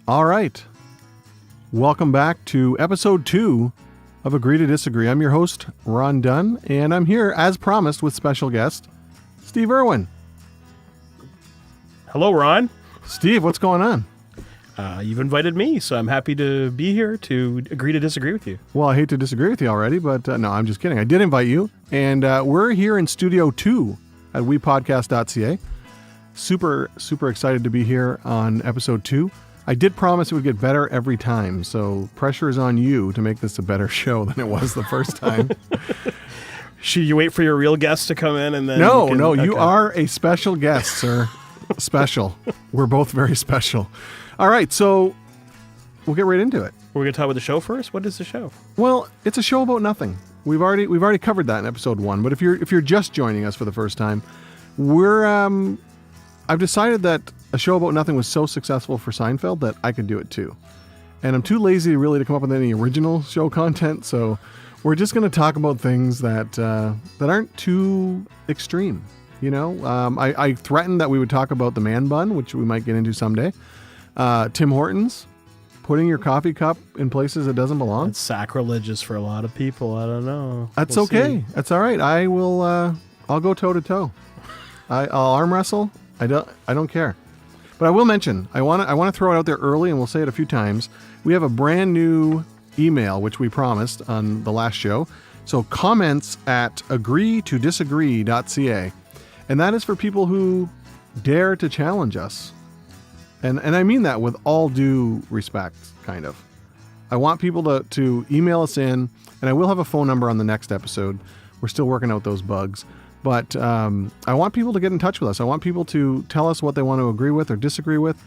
All right. Welcome back to episode 2 of Agree to Disagree. I'm your host, Ron Dunn, and I'm here, as promised, with special guest, Steve Irwin. Hello, Ron. Steve, what's going on? You've invited me, so I'm happy to be here to agree to disagree with you. Well, I hate to disagree with you already, but no, I'm just kidding. I did invite you, and we're here in Studio 2 at WePodcast.ca. Super excited to be here on episode 2. I did promise it would get better every time, so pressure is on you to make this a better show than it was the first time. Should you wait for your real guest to come in and then? You are a special guest, sir. Special. We're both very special. All right, so we'll get right into it. We're going to talk about the show first. What is the show? Well, it's a show about nothing. We've already covered that in episode 1. But if you're just joining us for the first time, I've decided that a show about nothing was so successful for Seinfeld that I could do it too. And I'm too lazy really to come up with any original show content, so we're just going to talk about things that aren't too extreme. You know, I threatened that we would talk about the man bun, which we might get into someday. Tim Hortons, putting your coffee cup in places it doesn't belong. It's sacrilegious for a lot of people. I don't know. That's okay. See. That's all right. I will. I'll go toe to toe. I'll arm wrestle. I don't care. But I will mention, I want to throw it out there early, and we'll say it a few times. We have a brand new email, which we promised on the last show. So comments at agreetodisagree.ca. And that is for people who dare to challenge us. And I mean that with all due respect, kind of. I want people to email us in, and I will have a phone number on the next episode. We're still working out those bugs. But I want people to get in touch with us. I want people to tell us what they want to agree with or disagree with.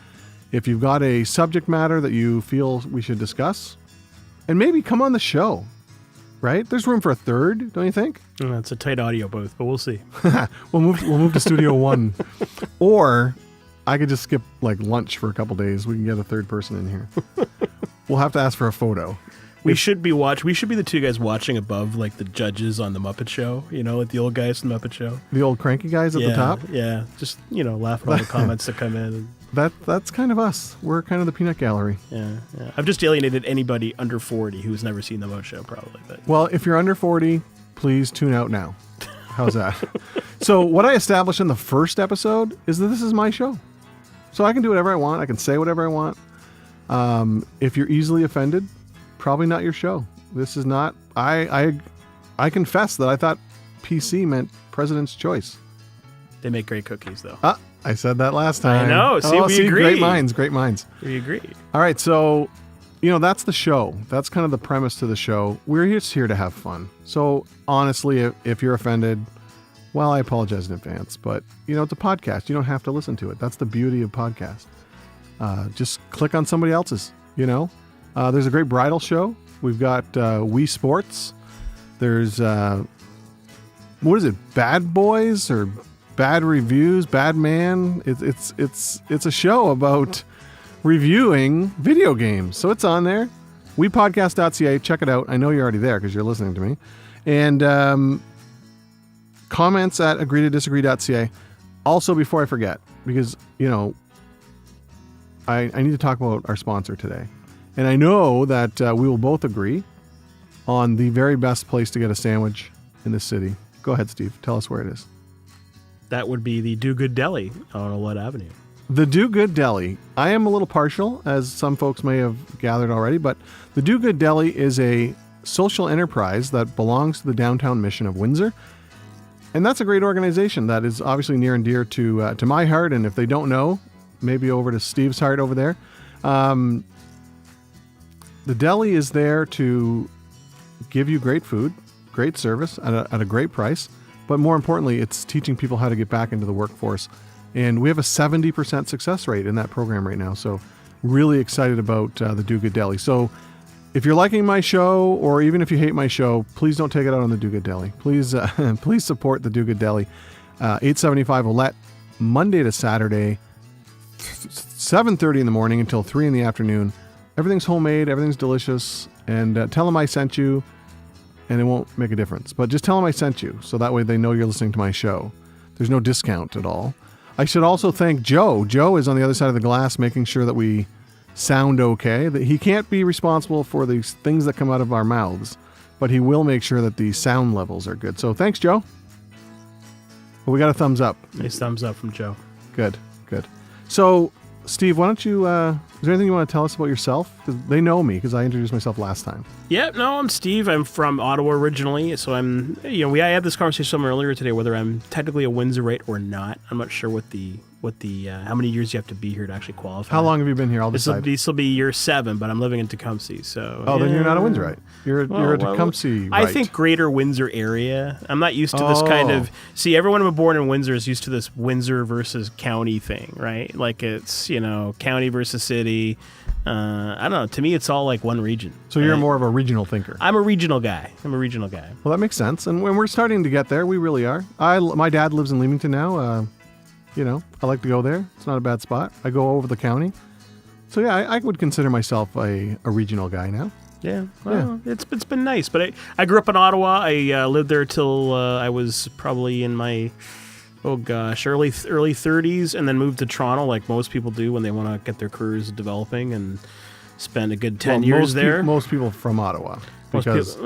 If you've got a subject matter that you feel we should discuss, and maybe come on the show, right? There's room for a third, don't you think? It's a tight audio booth, but we'll see. We'll move to Studio 1. Or I could just skip like lunch for a couple days. We can get a third person in here. We'll have to ask for a photo. We should be the two guys watching above, like the judges on the Muppet Show, like the old guys from the Muppet Show. The old cranky guys at the top? Yeah, just, laughing at all the comments that come in. That's kind of us. We're kind of the peanut gallery. Yeah. I've just alienated anybody under 40 who's never seen the Muppet Show, probably. But. Well, if you're under 40, please tune out now. How's that? So what I established in the first episode is that this is my show. So I can do whatever I want. I can say whatever I want. If you're easily offended, probably not your show. This is not. I confess that I thought PC meant President's Choice. They make great cookies, though. I said that last time. I know. See, we agree. Great minds. We agree. All right, so that's the show. That's kind of the premise to the show. We're just here to have fun. So honestly, if you're offended, well, I apologize in advance. But it's a podcast. You don't have to listen to it. That's the beauty of podcasts. Just click on somebody else's. There's a great bridal show. We've got Wii Sports. There's what is it? Bad Boys or Bad Reviews? Bad Man. It's a show about reviewing video games. So it's on there. WePodcast.ca. Check it out. I know you're already there because you're listening to me. And comments at agreetodisagree.ca. Also, before I forget, because I need to talk about our sponsor today. And I know that we will both agree on the very best place to get a sandwich in this city. Go ahead, Steve. Tell us where it is. That would be the Do Good Deli on Olet Avenue. The Do Good Deli. I am a little partial, as some folks may have gathered already, but the Do Good Deli is a social enterprise that belongs to the downtown mission of Windsor. And that's a great organization that is obviously near and dear to my heart. And if they don't know, maybe over to Steve's heart over there. The deli is there to give you great food, great service at a great price, but more importantly, it's teaching people how to get back into the workforce. And we have a 70% success rate in that program right now. So really excited about the Do Good Deli. So if you're liking my show, or even if you hate my show, please don't take it out on the Do Good Deli. Please support the Do Good Deli. 875 Olet, Monday to Saturday, 7:30 in the morning until 3 in the afternoon. Everything's homemade, everything's delicious, and tell them I sent you, and it won't make a difference. But just tell them I sent you, so that way they know you're listening to my show. There's no discount at all. I should also thank Joe. Joe is on the other side of the glass making sure that we sound okay. That he can't be responsible for the things that come out of our mouths, but he will make sure that the sound levels are good. So thanks, Joe. Well, we got a thumbs up. Nice thumbs up from Joe. Good. So, Steve, why don't you, is there anything you want to tell us about yourself? Because they know me because I introduced myself last time. Yeah, no, I'm Steve. I'm from Ottawa originally. So I had this conversation earlier today whether I'm technically a Windsorite or not. I'm not sure what the how many years you have to be here to actually qualify. How long have you been here? I'll decide. This will be year 7, but I'm living in Tecumseh. So then you're not a Windsorite. You're a Tecumseh. I think Greater Windsor area. I'm not used to this kind of. See, everyone who was born in Windsor is used to this Windsor versus county thing, right? Like it's county versus city. I don't know. To me, it's all like one region. So you're more of a regional thinker. I'm a regional guy. Well, that makes sense. And when we're starting to get there, we really are. My dad lives in Leamington now. I like to go there. It's not a bad spot. I go over the county. So yeah, I would consider myself a regional guy now. Yeah, well, it's been nice. But I grew up in Ottawa. I lived there till I was probably in my early 30s, and then moved to Toronto, like most people do when they want to get their careers developing, and spend a good 10 years there. Most people from Ottawa, because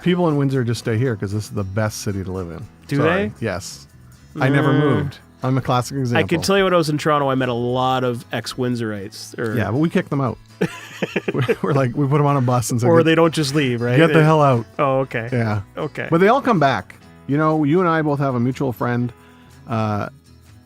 people in Windsor just stay here because this is the best city to live in. Do they? Yes. I never moved. I'm a classic example. I can tell you when I was in Toronto, I met a lot of ex-Windsorites. Yeah, but we kicked them out. We're like, we put them on a bus and said, or they don't just leave, right? Get the hell out. Oh, okay. Yeah. Okay. But they all come back. You and I both have a mutual friend,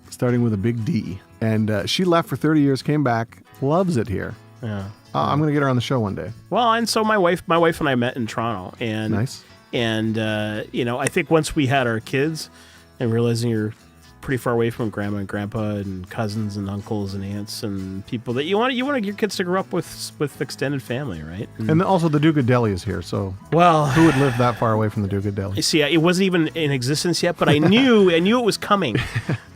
starting with a big D. And she left for 30 years, came back, loves it here. Yeah. I'm going to get her on the show one day. Well, and so my wife and I met in Toronto. And, nice. And, I think once we had our kids and realizing you're pretty far away from grandma and grandpa and cousins and uncles and aunts and people that you want your kids to grow up with extended family, right? And also the Duke of Delhi is here, so who would live that far away from the Duke of Delhi? See, it wasn't even in existence yet, but I knew it was coming,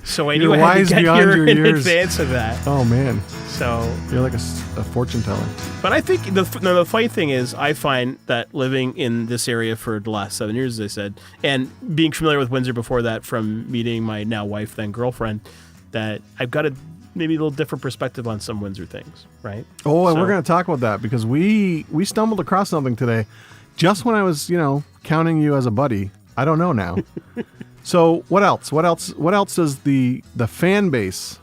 so I knew I had to get here in advance of that. Oh man, so you're like a fortune teller. But I think the funny thing is, I find that living in this area for the last 7 years, as I said, and being familiar with Windsor before that from meeting my now wife, then girlfriend, that I've got maybe a little different perspective on some Windsor things, right? Oh, and we're going to talk about that because we stumbled across something today just when I was, counting you as a buddy. I don't know now. So what else? What else does the fan base,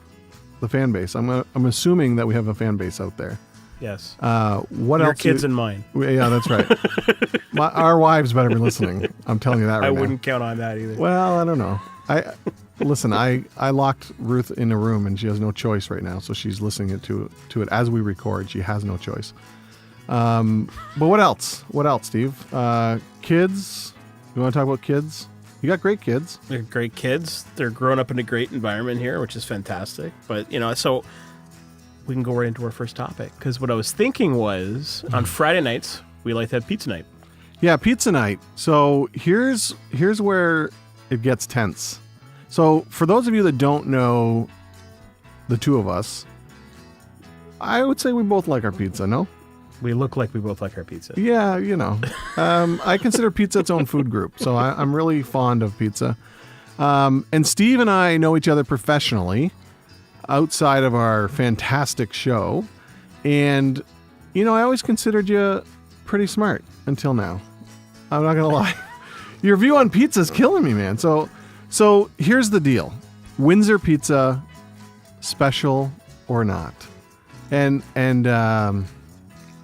I'm assuming that we have a fan base out there. Yes. What Your else? kids and mine. Yeah, that's right. Our wives better be listening. I'm telling you that right now. I wouldn't count on that either. Well, I don't know. Listen, I locked Ruth in a room and she has no choice right now, so she's listening to it as we record. She has no choice. But what else? What else, Steve? Kids? You want to talk about kids? You got great kids. They're great kids. They're growing up in a great environment here, which is fantastic. But, so we can go right into our first topic. Because what I was thinking was, on Friday nights, we like to have pizza night. Yeah, pizza night. So here's where it gets tense. So for those of you that don't know the two of us, I would say we both like our pizza, no? We look like we both like our pizza. Yeah, I consider pizza its own food group, so I'm really fond of pizza. And Steve and I know each other professionally outside of our fantastic show. And, I always considered you pretty smart until now. I'm not going to lie. Your view on pizza is killing me, man. So here's the deal. Windsor pizza, special or not? And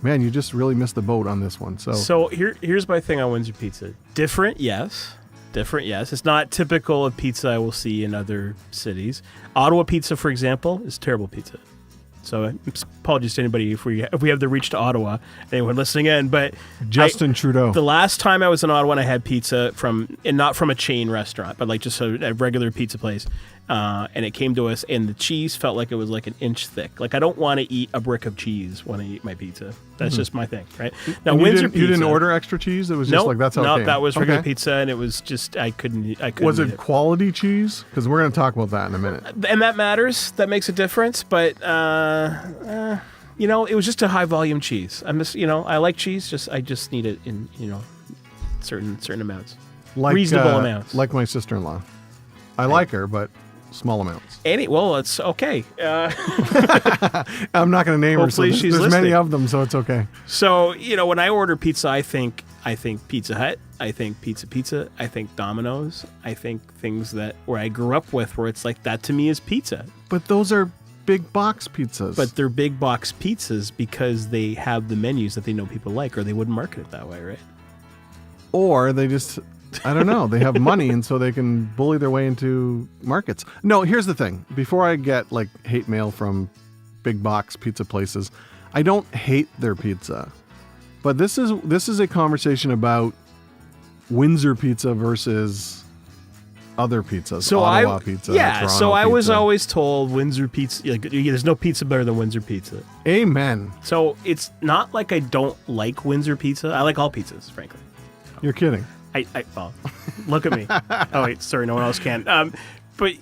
man, you just really missed the boat on this one. So here's my thing on Windsor pizza. Different, yes. It's not typical of pizza I will see in other cities. Ottawa pizza, for example, is terrible pizza. So apologies to anybody if we have the reach to Ottawa, anyone listening in. But Justin Trudeau. The last time I was in Ottawa and I had pizza not from a chain restaurant, but like just a regular pizza place, and it came to us, and the cheese felt like it was like an inch thick. Like I don't want to eat a brick of cheese when I eat my pizza. That's just my thing, right? Now Windsor pizza. You didn't order extra cheese? It was just like that's how it came? No, that was regular pizza, and it was just I couldn't. Was it quality cheese? Because we're going to talk about that in a minute. And that matters. That makes a difference. But it was just a high volume cheese. I like cheese. I just need it in certain amounts, reasonable amounts. Like my sister-in-law. I like her, but small amounts. Well, it's okay. I'm not going to name her. So Hopefully she's there's many listening. of them, so it's okay. So, when I order pizza, I think Pizza Hut, I think Pizza, I think Domino's, I think things where I grew up with, where it's like that to me is pizza. But those are big box pizzas. But they're big box pizzas because they have the menus that they know people like, or they wouldn't market it that way, right? Or they just, I don't know, they have money and so they can bully their way into markets. No, here's the thing. Before I get like hate mail from big box pizza places, I don't hate their pizza. But this is a conversation about Windsor pizza versus other pizzas. So Ottawa pizza. Toronto so I was pizza. always told Windsor pizza, there's no pizza better than Windsor pizza. Amen. So it's not like I don't like Windsor pizza. I like all pizzas, frankly. You're kidding. Well, look at me. Oh wait, sorry, no one else can. But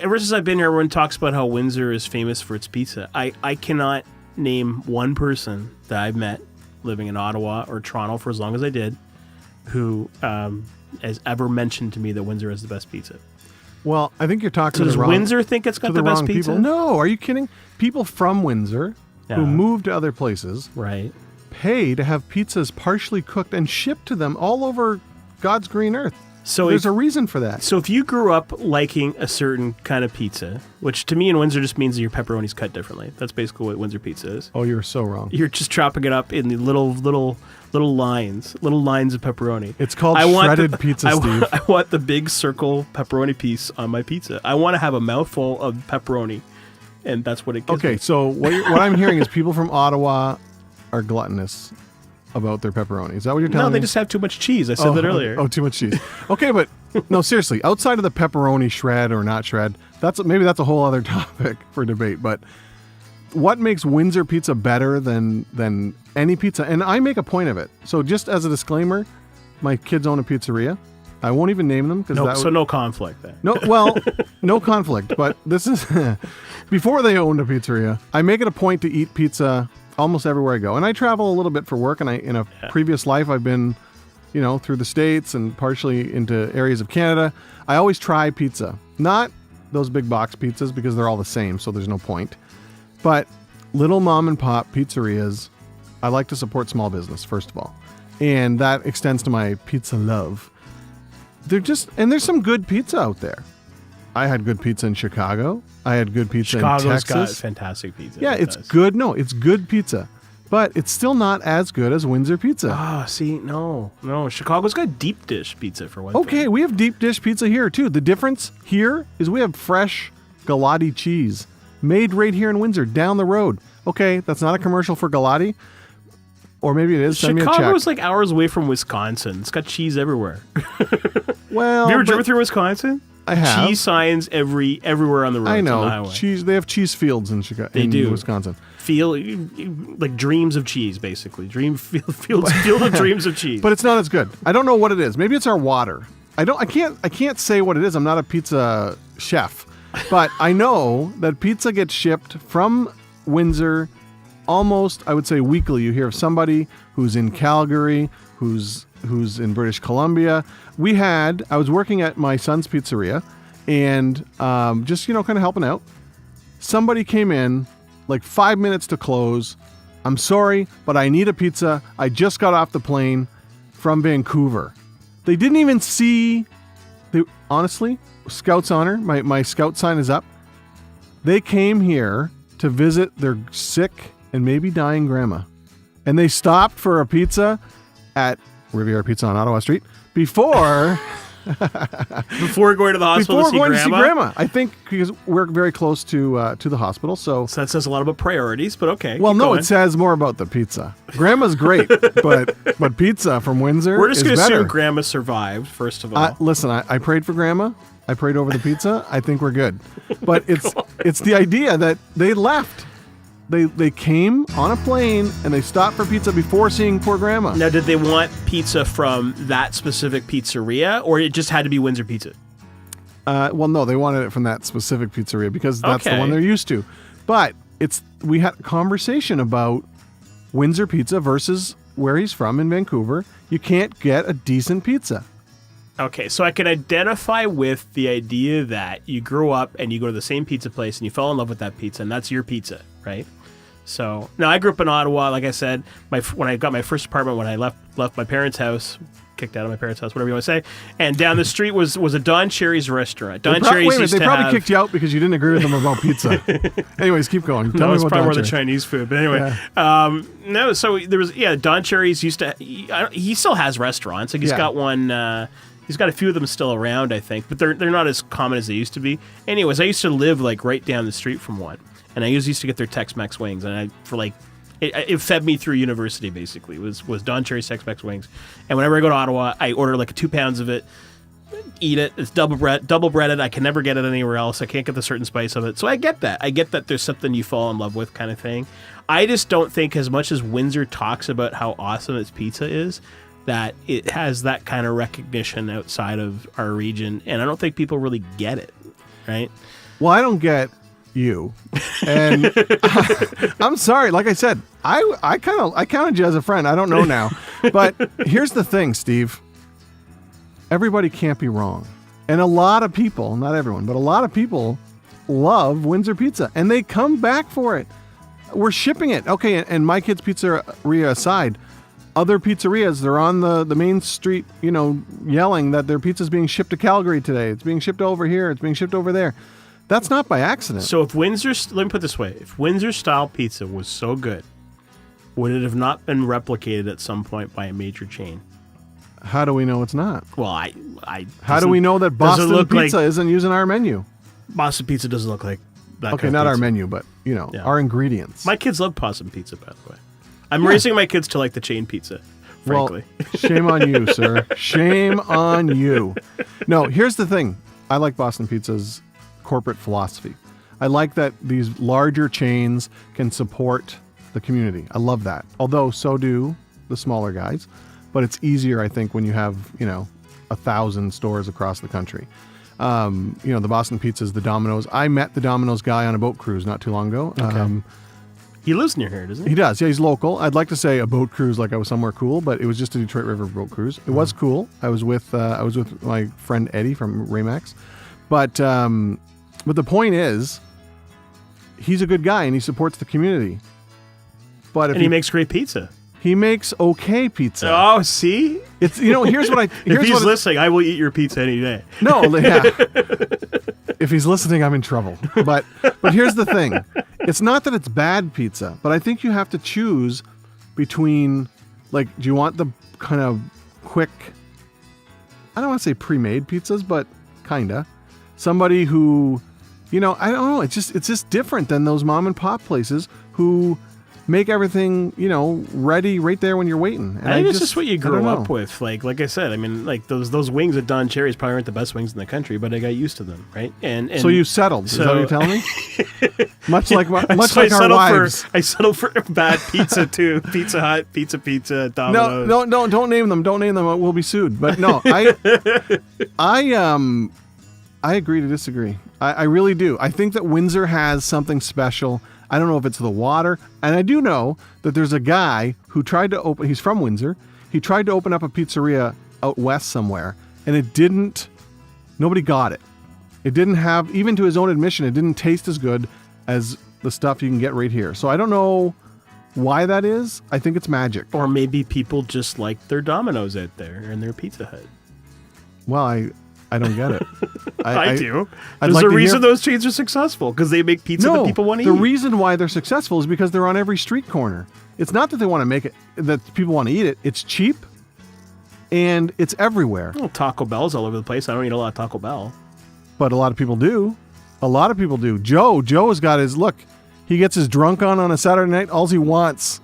ever since I've been here, everyone talks about how Windsor is famous for its pizza. I cannot name one person that I've met living in Ottawa or Toronto for as long as I did, who has ever mentioned to me that Windsor has the best pizza. Well, I think you're talking So to does the wrong, Windsor think it's got to the best wrong pizza? people. No, are you kidding? People from Windsor Yeah. who moved to other places Right. pay to have pizzas partially cooked and shipped to them all over God's green earth. So There's a reason for that. So if you grew up liking a certain kind of pizza, which to me in Windsor just means that your pepperoni's cut differently. That's basically what Windsor pizza is. Oh, you're so wrong. You're just chopping it up in the little lines of pepperoni. It's called shredded pizza, Steve. I want the big circle pepperoni piece on my pizza. I want to have a mouthful of pepperoni, and that's what it gives Okay, me. so what I'm hearing is people from Ottawa are gluttonous about their pepperoni. Is that what you're telling No, me? they just have too much cheese. I said that earlier. Oh, too much cheese. Okay, but no, seriously, outside of the pepperoni shred or not shred, maybe that's a whole other topic for debate. But what makes Windsor pizza better than any pizza? And I make a point of it. So just as a disclaimer, my kids own a pizzeria. I won't even name them because no conflict there. no conflict. But this is before they owned a pizzeria. I make it a point to eat pizza almost everywhere I go, and I travel a little bit for work. And in a previous life, I've been, through the States and partially into areas of Canada. I always try pizza, not those big box pizzas because they're all the same, so there's no point. But little mom and pop pizzerias, I like to support small business first of all, and that extends to my pizza love. And there's some good pizza out there. I had good pizza in Chicago. I had good pizza in Chicago's Texas. got fantastic pizza. Yeah, it's good. No, it's good pizza. But it's still not as good as Windsor pizza. Ah, see, no. Chicago's got deep dish pizza for one Okay, thing. we have deep dish pizza here too. The difference here is we have fresh Galati cheese made right here in Windsor, down the road. Okay, that's not a commercial for Galati. Or maybe it is. Send me a check. Chicago's like hours away from Wisconsin. It's got cheese everywhere. Well, Have you ever driven through Wisconsin? I have. Cheese signs everywhere on the roads. I On the know. highway. Cheese. They have cheese fields in Chicago. They do. Wisconsin. Like dreams of cheese, basically. Field of dreams of cheese. But it's not as good. I don't know what it is. Maybe it's our water. I can't say what it is. I'm not a pizza chef. But I know that pizza gets shipped from Windsor almost, I would say, weekly. You hear of somebody who's in Calgary, who's in British Columbia. I was working at my son's pizzeria and just, kind of helping out. Somebody came in like 5 minutes to close. I'm sorry, but I need a pizza. I just got off the plane from Vancouver. They didn't even see, honestly, Scout's Honor, my Scout sign is up. They came here to visit their sick and maybe dying grandma. And they stopped for a pizza at Riviera Pizza on Ottawa Street before going to the hospital to see grandma. I think because we're very close to the hospital. So that says a lot about priorities, but okay. Well, keep no, going. it says more about the pizza. Grandma's great, but pizza from Windsor We're just is going to better. assume grandma survived, first of all. Listen, I prayed for grandma. I prayed over the pizza. I think we're good. But it's the idea that they left. They came on a plane and they stopped for pizza before seeing poor grandma. Now, did they want pizza from that specific pizzeria, or it just had to be Windsor pizza? Well, no, they wanted it from that specific pizzeria because that's the Okay. one they're used to. But we had a conversation about Windsor pizza versus where he's from in Vancouver. You can't get a decent pizza. Okay, so I can identify with the idea that you grew up and you go to the same pizza place and you fell in love with that pizza and that's your pizza, right? So now I grew up in Ottawa. Like I said, when I got my first apartment, when I left my parents' house, kicked out of my parents' house, whatever you want to say, and down the street was a Don Cherry's restaurant. Don Cherry's used they probably kicked you out because you didn't agree with them about pizza. Anyways, keep going. Tell me it's about probably Don more the Cherry. Chinese food, but anyway, no. So there was Don Cherry's used to. He still has restaurants. Like he's got one. He's got a few of them still around, I think, but they're not as common as they used to be. Anyways, I used to live like right down the street from one, and I used to get their Tex-Mex wings, and it fed me through university basically. Was Don Cherry's Tex-Mex wings, and whenever I go to Ottawa, I order like 2 pounds of it, eat it. It's double breaded. I can never get it anywhere else. I can't get the certain spice of it. So I get that. I get that there's something you fall in love with kind of thing. I just don't think as much as Windsor talks about how awesome its pizza is, that it has that kind of recognition outside of our region, and I don't think people really get it, right? Well, I don't get you, and I'm sorry. Like I said, I counted you as a friend. I don't know now, but here's the thing, Steve. Everybody can't be wrong, and a lot of people, not everyone, but a lot of people love Windsor pizza, and they come back for it. We're shipping it, okay. And my kids' pizzeria aside, other pizzerias, they're on the main street, yelling that their pizza's being shipped to Calgary today. It's being shipped over here. It's being shipped over there. That's not by accident. So if let me put it this way, if Windsor-style pizza was so good, would it have not been replicated at some point by a major chain? How do we know it's not? Well, how do we know that Boston Pizza isn't using our menu? Boston Pizza doesn't look like that. Okay, not our menu, but, our ingredients. My kids love Boston Pizza, by the way. I'm raising my kids to like the chain pizza, frankly. Well, shame on you, sir. Shame on you. No, here's the thing. I like Boston Pizza's corporate philosophy. I like that these larger chains can support the community. I love that. Although so do the smaller guys. But it's easier, I think, when you have, 1,000 stores across the country. The Boston Pizzas, the Domino's. I met the Domino's guy on a boat cruise not too long ago. Okay. He lives near here, doesn't he? He does. Yeah, he's local. I'd like to say a boat cruise like I was somewhere cool, but it was just a Detroit River boat cruise. It was cool. I was with my friend Eddie from Raymax. But the point is, he's a good guy and he supports the community. But he makes great pizza. He makes okay pizza. Oh, see? It's here's what I if he's listening, I will eat your pizza any day. No, yeah. If he's listening, I'm in trouble. But here's the thing. It's not that it's bad pizza, but I think you have to choose between, do you want the kind of quick, I don't want to say pre-made pizzas, but kinda. Somebody who, I don't know, it's just different than those mom and pop places who make everything, ready right there when you're waiting. And I think it's just what you grew up with. Like I said, I mean, those wings at Don Cherry's probably aren't the best wings in the country, but I got used to them, right? And so you settled. Is that what you're telling me? much like our wives. I settled for bad pizza too. Pizza Hut, Pizza, Domino's. No, don't name them. Don't name them. We'll be sued. But no, I agree to disagree. I really do. I think that Windsor has something special. I don't know if it's the water. And I do know that there's a guy who tried to open, he's from Windsor. He tried to open up a pizzeria out west somewhere, and nobody got it. It didn't have, even to his own admission, it didn't taste as good as the stuff you can get right here. So I don't know why that is. I think it's magic. Or maybe people just like their Domino's out there and their Pizza Hut. Well, I don't get it. I do. There's a reason those chains are successful, because they make pizza that people want to eat. The reason why they're successful is because they're on every street corner. It's not that they want to make it, that people want to eat it. It's cheap, and it's everywhere. Well, Taco Bell's all over the place. I don't eat a lot of Taco Bell. But a lot of people do. Joe has got he gets his drunk on a Saturday night. All he wants,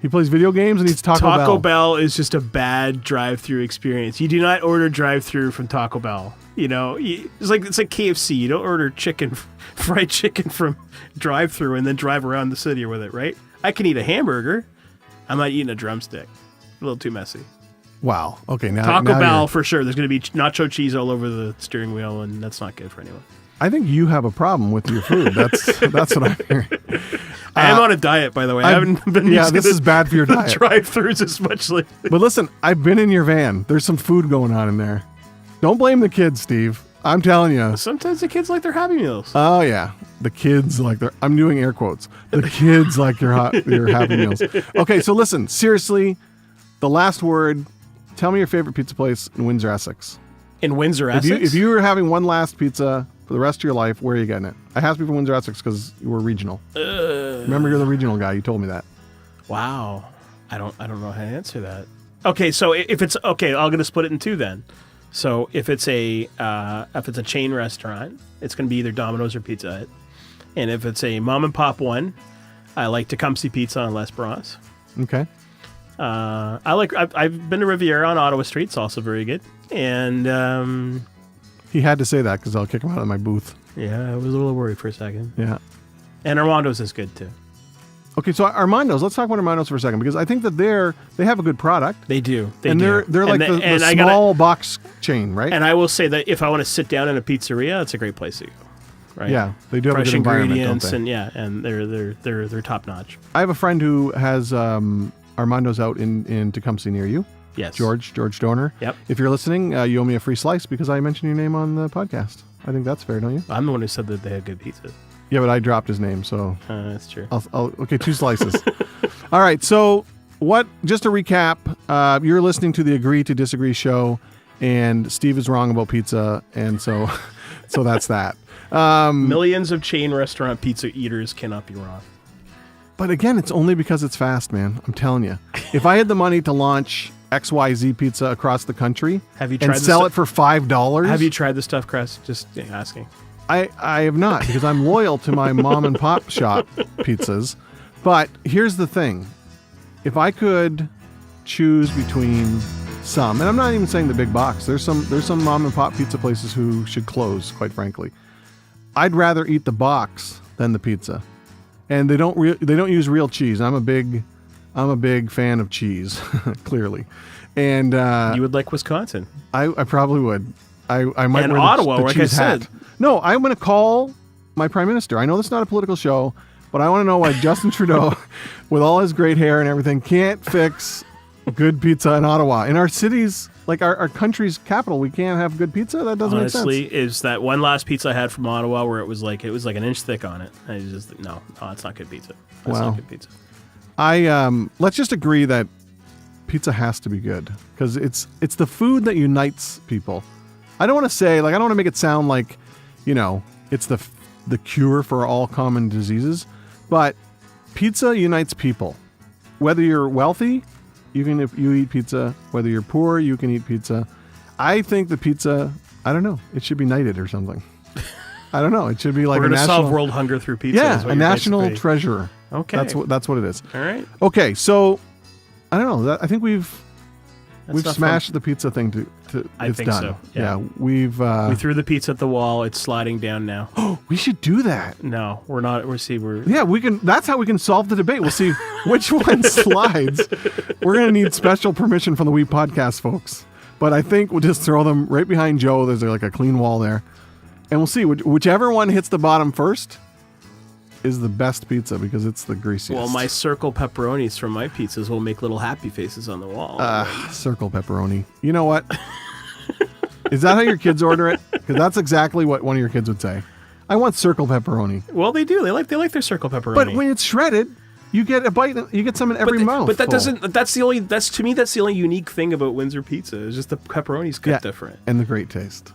he plays video games and eats Taco Bell. Taco Bell is just a bad drive-through experience. You do not order drive-through from Taco Bell. It's like KFC. You don't order fried chicken from drive-through and then drive around the city with it, right? I can eat a hamburger. I'm not eating a drumstick. A little too messy. Wow. Okay. Now Taco Bell for sure. There's going to be nacho cheese all over the steering wheel, and that's not good for anyone. I think you have a problem with your food. That's what I'm hearing. I am on a diet, by the way. I haven't been using this is bad for your diet. Drive-thrus as much lately. But listen, I've been in your van. There's some food going on in there. Don't blame the kids, Steve. I'm telling you. Sometimes the kids like their Happy Meals. Oh yeah, the kids like their. I'm doing air quotes. The kids like your Happy Meals. Okay, so listen, seriously, the last word. Tell me your favorite pizza place in Windsor, Essex. In Windsor, Essex? If you were having one last pizza for the rest of your life, where are you getting it? I have to be from Windsor, Essex because you were regional. Remember, you're the regional guy. You told me that. Wow, I don't know how to answer that. Okay, so if it's okay, I'm gonna split it in two then. So if it's a chain restaurant, it's gonna be either Domino's or Pizza Hut, and if it's a mom and pop one, I like Tecumseh Pizza on Les Bras. Okay. I've been to Riviera on Ottawa Street. It's also very good. And he had to say that because I'll kick him out of my booth. Yeah, I was a little worried for a second. Yeah. And Armando's is good too. Okay, so Armando's. Let's talk about Armando's for a second because I think that they have a good product. They do. They're like the small box chain, right? And I will say that if I want to sit down in a pizzeria, it's a great place to go. Right? Yeah, they do have fresh a good ingredients, environment, and they're top notch. I have a friend who has Armando's out in Tecumseh near you. Yes. George Donor. Yep. If you're listening, you owe me a free slice because I mentioned your name on the podcast. I think that's fair, don't you? I'm the one who said that they had good pizza. Yeah, but I dropped his name, so that's true. Okay, 2 slices. All right, so just to recap, you're listening to the Agree to Disagree show, and Steve is wrong about pizza, and so that's that. Millions of chain restaurant pizza eaters cannot be wrong. But again, it's only because it's fast, man. I'm telling you. If I had the money to launch XYZ Pizza across the country and sell it for $5... Have you tried the stuffed crust? Just asking. I have not because I'm loyal to my mom and pop shop pizzas. But here's the thing. If I could choose between some, and I'm not even saying the big box, there's some mom and pop pizza places who should close, quite frankly. I'd rather eat the box than the pizza. And they don't use real cheese. I'm a big fan of cheese, clearly. And you would like Wisconsin. I probably would. I might and wear Ottawa, the like cheese I hat. said. No, I'm going to call my prime minister. I know this is not a political show, but I want to know why Justin Trudeau, with all his great hair and everything, can't fix good pizza in Ottawa. In our cities, like our country's capital, we can't have good pizza? That doesn't make sense. Honestly, is that one last pizza I had from Ottawa where it was like an inch thick on it. I just no, it's not good pizza. That's not good pizza. Let's just agree that pizza has to be good because it's the food that unites people. I don't want to say, like, I don't want to make it sound like, it's the cure for all common diseases, but pizza unites people. Whether you're wealthy, you eat pizza. Whether you're poor, you can eat pizza. I think the pizza, I don't know, it should be knighted or something. I don't know. It should be like we're going to solve world hunger through pizza. Yeah, a national treasure. Okay, that's what it is. All right. Okay, so I don't know. I think we've smashed the pizza thing to I it's think done. so. Yeah, we threw the pizza at the wall. It's sliding down now. Oh, we should do that. No, we're not. Yeah, we can. That's how we can solve the debate. We'll see which one slides. We're gonna need special permission from the WePodcast folks. But I think we'll just throw them right behind Joe. There's like a clean wall there, and we'll see whichever one hits the bottom first is the best pizza because it's the greasiest. Well, my circle pepperonis from my pizzas will make little happy faces on the wall. Circle pepperoni. You know what? Is that how your kids order it? Because that's exactly what one of your kids would say. I want circle pepperoni. Well, they do. They like their circle pepperoni. But when it's shredded, you get a bite. You get some in every mouth. But that doesn't. That's the only. That's to me. That's the only unique thing about Windsor pizza. Is just the pepperoni's cut different and the great taste.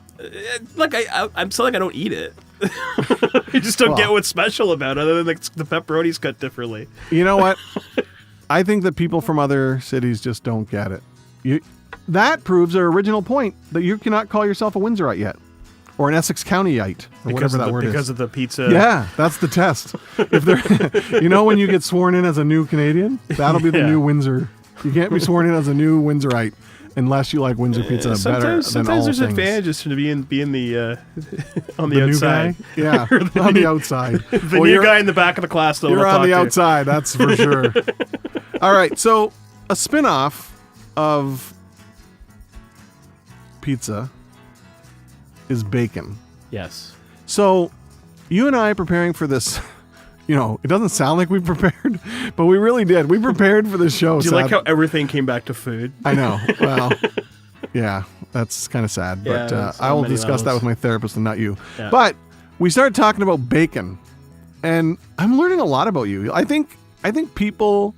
Like I'm so like I don't eat it. You just don't get what's special about it other than the pepperoni's cut differently. You know what? I think that people from other cities just don't get it. That proves our original point that you cannot call yourself a Windsorite yet, or an Essex Countyite, or whatever that word is. Because of the pizza. Yeah, that's the test. If they're, when you get sworn in as a new Canadian, that'll be the new Windsor. You can't be sworn in as a new Windsorite. Unless you like Windsor pizza better than all things. Sometimes there's advantages to being the on the outside. New guy? Yeah, on the outside. The new guy in the back of the class. You're on the outside, that's for sure. All right, so a spin-off of pizza is bacon. Yes. So you and I preparing for this... it doesn't sound like we prepared, but we really did. We prepared for this show. Do you like how everything came back to food? I know. Well, Yeah, that's kind of sad. Yeah, But I will many discuss that levels. with my therapist and not you. Yeah. But we started talking about bacon, and I'm learning a lot about you. I think people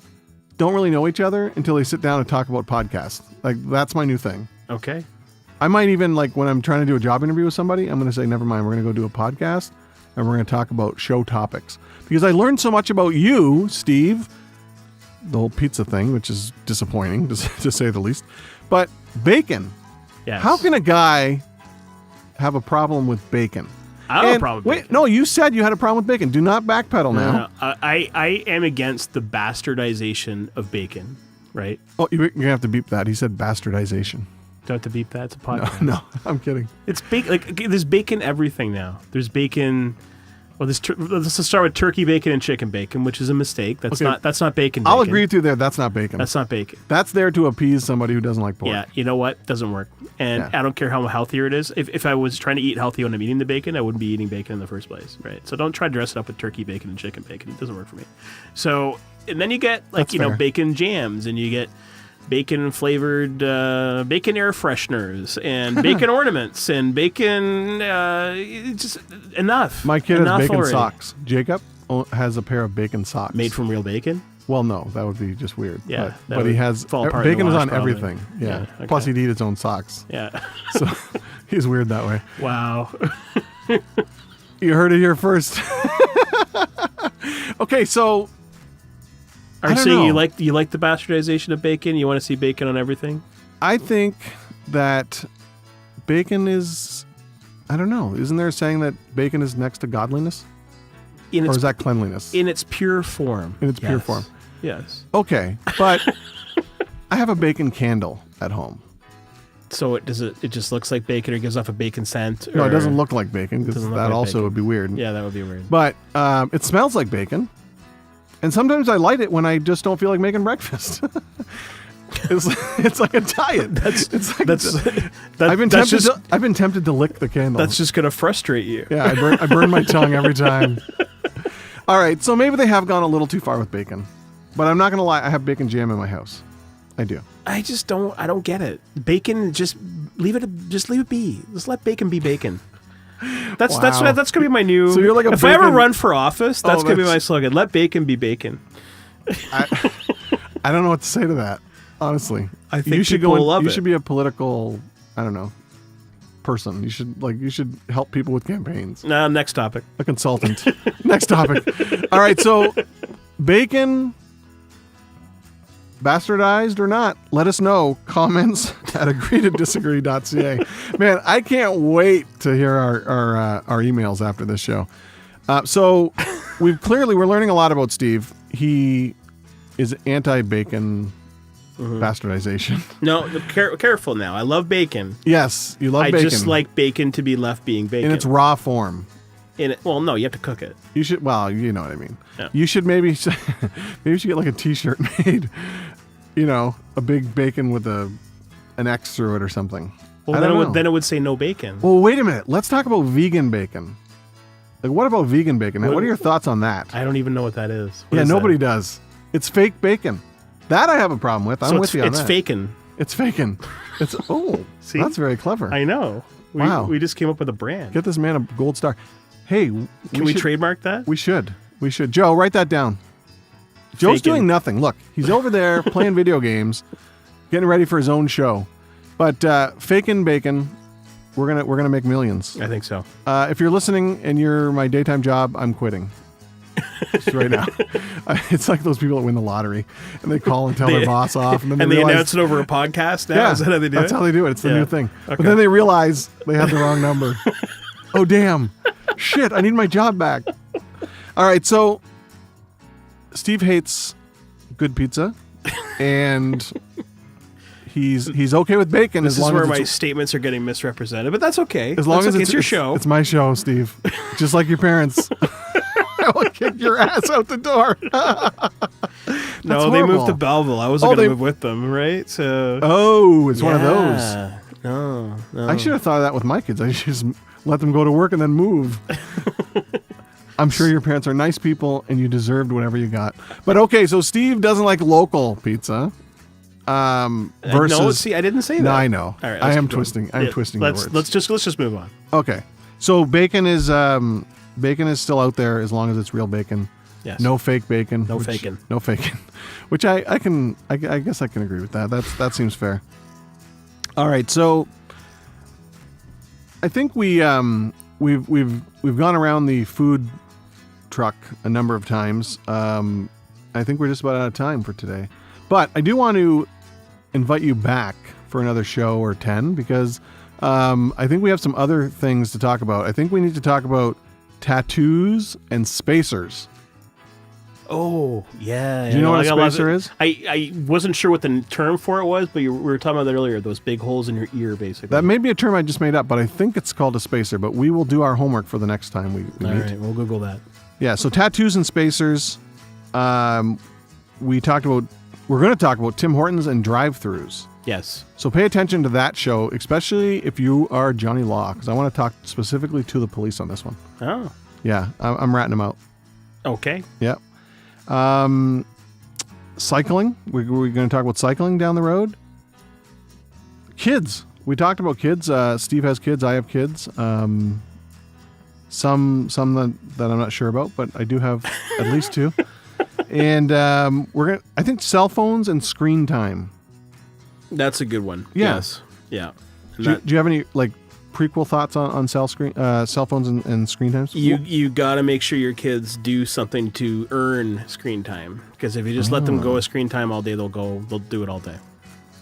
don't really know each other until they sit down and talk about podcasts. Like, that's my new thing. Okay. I might even, like, when I'm trying to do a job interview with somebody, I'm going to say, never mind, we're going to go do a podcast, and we're going to talk about show topics. Because I learned so much about you, Steve, the whole pizza thing, which is disappointing, to say the least. But bacon. Yes. How can a guy have a problem with bacon? I don't have a problem with Wait, bacon. no, you said you had a problem with bacon. Do not backpedal now. No. I am against the bastardization of bacon, right? Oh, you're going to have to beep that. He said bastardization. Do I have to beep that? It's a podcast. No, I'm kidding. It's bacon. Like, there's bacon everything now. There's bacon. Well, let's just start with turkey bacon and chicken bacon, which is a mistake. That's Okay. not bacon. I'll bacon. agree with you there. That's not bacon. That's not bacon. That's there to appease somebody who doesn't like pork. Yeah, you know what? Doesn't work. And Yeah. I don't care how healthier it is. If I was trying to eat healthy when I'm eating the bacon, I wouldn't be eating bacon in the first place, right? So don't try to dress it up with turkey bacon and chicken bacon. It doesn't work for me. So, and then you get like, That's fair. bacon jams, and you get bacon flavored bacon air fresheners and bacon ornaments and bacon just enough. My kid has Enough bacon already. socks. Jacob has a pair of bacon socks. Made from real bacon. Well, no, that would be just weird. Yeah, But, that but he would has fall apart in the bacon is wash, on probably. everything. Yeah. Yeah, okay. Plus, he'd eat his own socks. Yeah. So he's weird that way. Wow. You heard it here first. Okay, so Are you don't saying know. you like the bastardization of bacon? You want to see bacon on everything? I think that bacon is, I don't know, isn't there a saying that bacon is next to godliness? In Or its is that cleanliness? in its pure form. In its pure Yes. form. Yes. Okay, but I have a bacon candle at home. So it just looks like bacon, or gives off a bacon scent? No, it or- doesn't look like bacon because Doesn't look that like also bacon. would be weird. Yeah, that would be weird. But it smells like bacon. And sometimes I light it when I just don't feel like making breakfast. It's like a diet. It's like I've been tempted to lick the candle. That's just gonna frustrate you. Yeah, I burn my tongue every time. All right, so maybe they have gone a little too far with bacon. But I'm not going to lie, I have bacon jam in my house. I do. I don't get it. Bacon, just leave it be. Just let bacon be bacon. That's Wow. that's gonna be my new. So you're like a if I ever bacon- run for office, that's gonna be that's- my slogan. Let bacon be bacon. I don't know what to say to that, honestly. I think you should people go. will love You it. should be a political, I don't know, person. You should help people with campaigns. Next topic. A consultant. Next topic. All right, so bacon, bastardized or not, let us know. Comments at agreetodisagree.ca. Man, I can't wait to hear our emails after this show. So we're learning a lot about Steve. He is anti-bacon bastardization. No, careful now. I love bacon. Yes, you love I bacon. just like bacon to be left being bacon. in its raw form. Well, no, you have to cook it. You should, well, you know what I mean. Yeah. You should maybe you should get like a t-shirt made, a big bacon with an X through it or something. Well, I don't know. then it would say no bacon. Well, wait a minute. Let's talk about vegan bacon. Like, what about vegan bacon? What are your thoughts on that? I don't even know what that is. What Yeah, is nobody that? does. It's fake bacon. That I have a problem with. I'm So with you on it's that. faking. It's faking. It's See? that's very clever. I know. Wow. We just came up with a brand. Get this man a gold star. Hey, Can we should, trademark that? We should. Joe, write that down. Joe's Faking. doing nothing. Look, he's over there playing video games, getting ready for his own show. But faking bacon, we're gonna make millions. I think so. If you're listening and you're my daytime job, I'm quitting. Just right now. It's like those people that win the lottery and they call and tell their boss off, and then And they they realize, announce it over a podcast now? yeah, Is that how they do that's it? how they do it. It's the Yeah. new thing. But Okay. then they realize they had the wrong number. Oh damn! Shit! I need my job back. All right, so Steve hates good pizza, and he's okay with bacon This as is long where as my it's, statements are getting misrepresented, but that's okay. as long That's as okay. it's your show. It's my show, Steve. Just like your parents. I will kick your ass out the door. No, they horrible. moved to Belleville. I wasn't Oh, going they- to move with them, right? So Oh, it's one of those. Yeah. No. I should have thought of that with my kids. I should just let them go to work and then move. I'm sure your parents are nice people and you deserved whatever you got. But okay, so Steve doesn't like local pizza. versus. No, see, I didn't say that. No, I know. All right, I let's am keep going. twisting. I'm twisting the words. Let's just move on. Okay, so bacon is still out there as long as it's real bacon. Yes. No fake bacon. No faking. No faking. Which I guess I can agree with that. That seems fair. All right, so I think we've gone around the food truck a number of times. I think we're just about out of time for today. But I do want to invite you back for another show or 10 because I think we have some other things to talk about. I think we need to talk about tattoos and spacers. Oh, yeah. Do you know what a spacer is? I wasn't sure what the term for it was, but we were talking about that earlier, those big holes in your ear, basically. That may be a term I just made up, but I think it's called a spacer, but we will do our homework for the next time we meet. All right, we'll Google that. Yeah, so tattoos and spacers. We're going to talk about Tim Hortons and drive-thrus. Yes. So pay attention to that show, especially if you are Johnny Law, because I want to talk specifically to the police on this one. Oh. Yeah, I'm ratting them out. Okay. Yeah. Cycling. We're going to talk about cycling down the road. Kids. We talked about kids. Steve has kids. I have kids. Some that I'm not sure about, but I do have at least two. And I think cell phones and screen time. That's a good one. Yeah. Yes. Yeah. Do you have any prequel thoughts on cell phones and screen times? You got to make sure your kids do something to earn screen time, because if you just let them go with screen time all day, they'll do it all day.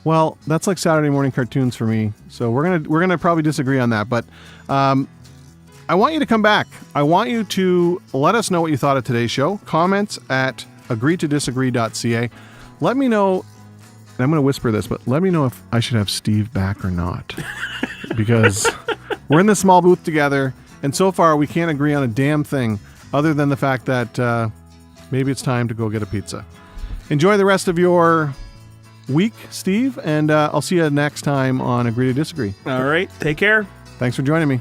Well, that's like Saturday morning cartoons for me. So we're gonna probably disagree on that, but I want you to come back. I want you to let us know what you thought of today's show. Comments at agreetodisagree.ca. Let me know, and I'm going to whisper this, but let me know if I should have Steve back or not. Because we're in this small booth together, and so far we can't agree on a damn thing other than the fact that maybe it's time to go get a pizza. Enjoy the rest of your week, Steve, and I'll see you next time on Agree to Disagree. All right. Take care. Thanks for joining me.